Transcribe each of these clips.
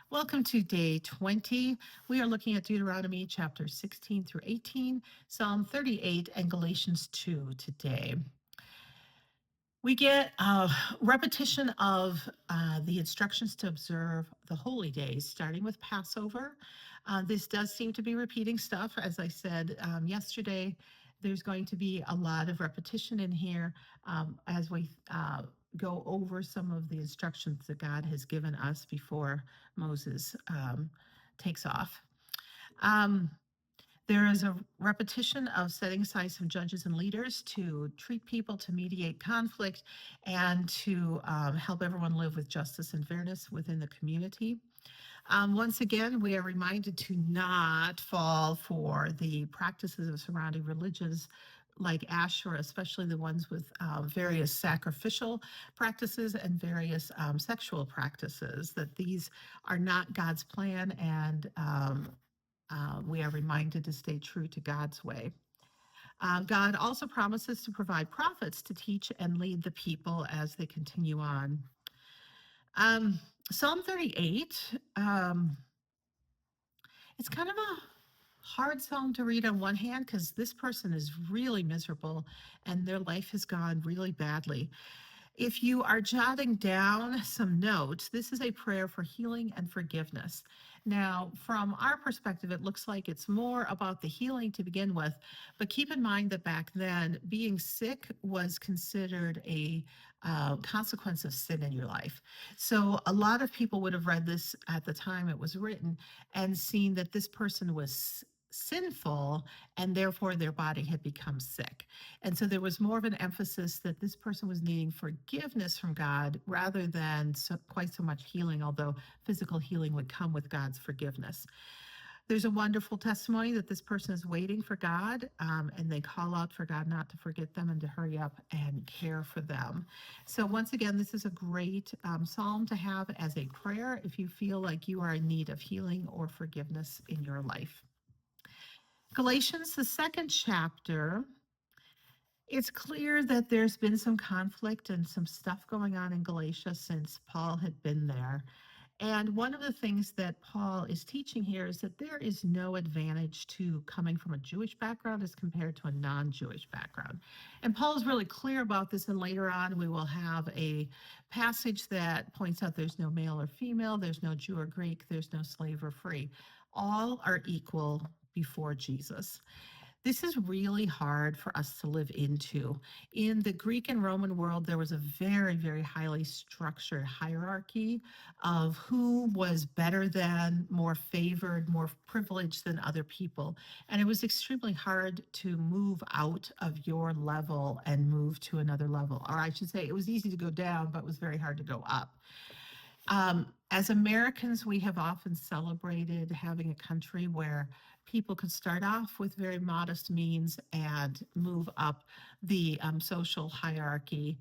Welcome to day 20. We are looking at Deuteronomy chapter 16 through 18, Psalm 38, and Galatians 2 today. We get a repetition of the instructions to observe the holy days, starting with Passover. This does seem to be repeating stuff. As I said yesterday, there's going to be a lot of repetition in here as we go over some of the instructions that God has given us before Moses takes off. There is a repetition of setting aside some judges and leaders to treat people, to mediate conflict, and to help everyone live with justice and fairness within the community. Once again, we are reminded to not fall for the practices of surrounding religions like Asherah, especially the ones with various sacrificial practices and various sexual practices, that these are not God's plan, and we are reminded to stay true to God's way. God also promises to provide prophets to teach and lead the people as they continue on. Psalm 38, it's kind of a hard psalm to read on one hand because this person is really miserable and their life has gone really badly. If you are jotting down some notes, this is a prayer for healing and forgiveness. Now, from our perspective, it looks like it's more about the healing to begin with, but keep in mind that back then, being sick was considered a consequence of sin in your life. So a lot of people would have read this at the time it was written and seen that this person was sinful and therefore their body had become sick. And so there was more of an emphasis that this person was needing forgiveness from God rather than quite so much healing, although physical healing would come with God's forgiveness. There's a wonderful testimony that this person is waiting for God, and they call out for God not to forget them and to hurry up and care for them. So once again, this is a great psalm to have as a prayer if you feel like you are in need of healing or forgiveness in your life. Galatians, the second chapter, it's clear that there's been some conflict and some stuff going on in Galatia since Paul had been there. And one of the things that Paul is teaching here is that there is no advantage to coming from a Jewish background as compared to a non-Jewish background. And Paul is really clear about this, and later on we will have a passage that points out there's no male or female, there's no Jew or Greek, there's no slave or free. All are equal before Jesus. This is really hard for us to live into. In the Greek and Roman world, there was a very, very highly structured hierarchy of who was better than, more favored, more privileged than other people. And it was extremely hard to move out of your level and move to another level. Or I should say, it was easy to go down, but it was very hard to go up. As Americans, we have often celebrated having a country where people could start off with very modest means and move up the social hierarchy.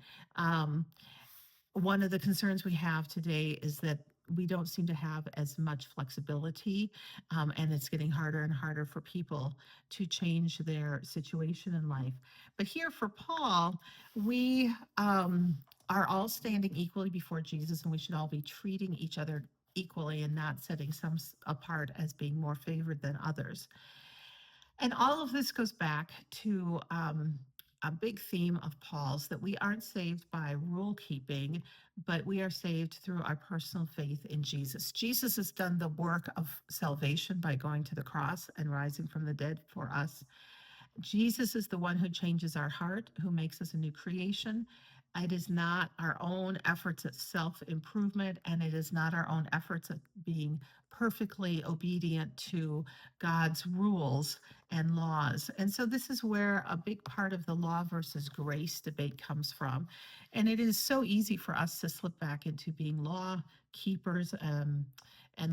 One of the concerns we have today is that we don't seem to have as much flexibility, and it's getting harder and harder for people to change their situation in life. But here for Paul, we are all standing equally before Jesus, and we should all be treating each other equally and not setting some apart as being more favored than others. And all of this goes back to a big theme of Paul's, that we aren't saved by rule keeping, but we are saved through our personal faith in Jesus. Jesus has done the work of salvation by going to the cross and rising from the dead for us. Jesus is the one who changes our heart, who makes us a new creation. It is not our own efforts at self-improvement, and it is not our own efforts at being perfectly obedient to God's rules and laws. And so this is where a big part of the law versus grace debate comes from. And it is so easy for us to slip back into being law keepers and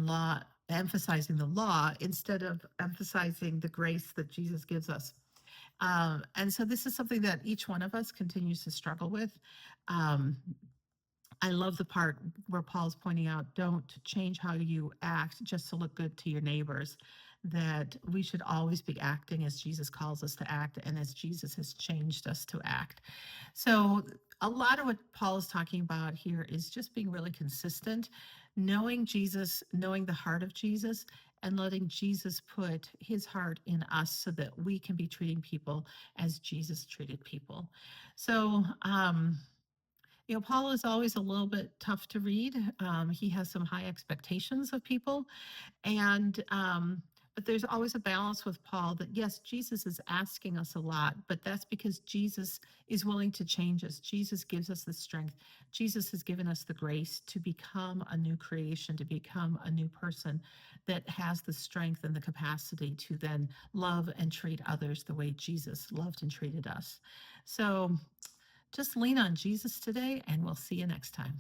law emphasizing the law instead of emphasizing the grace that Jesus gives us. And so this is something that each one of us continues to struggle with. Um, I love the part where Paul's pointing out, don't change how you act just to look good to your neighbors, that we should always be acting as Jesus calls us to act and as Jesus has changed us to act. So a lot of what Paul is talking about here is just being really consistent. knowing Jesus, knowing the heart of Jesus, and letting Jesus put his heart in us so that we can be treating people as Jesus treated people. So, Paul is always a little bit tough to read. He has some high expectations of people, and but there's always a balance with Paul that yes, Jesus is asking us a lot, but that's because Jesus is willing to change us. Jesus gives us the strength. Jesus has given us the grace to become a new creation, to become a new person that has the strength and the capacity to then love and treat others the way Jesus loved and treated us. So just lean on Jesus today, and we'll see you next time.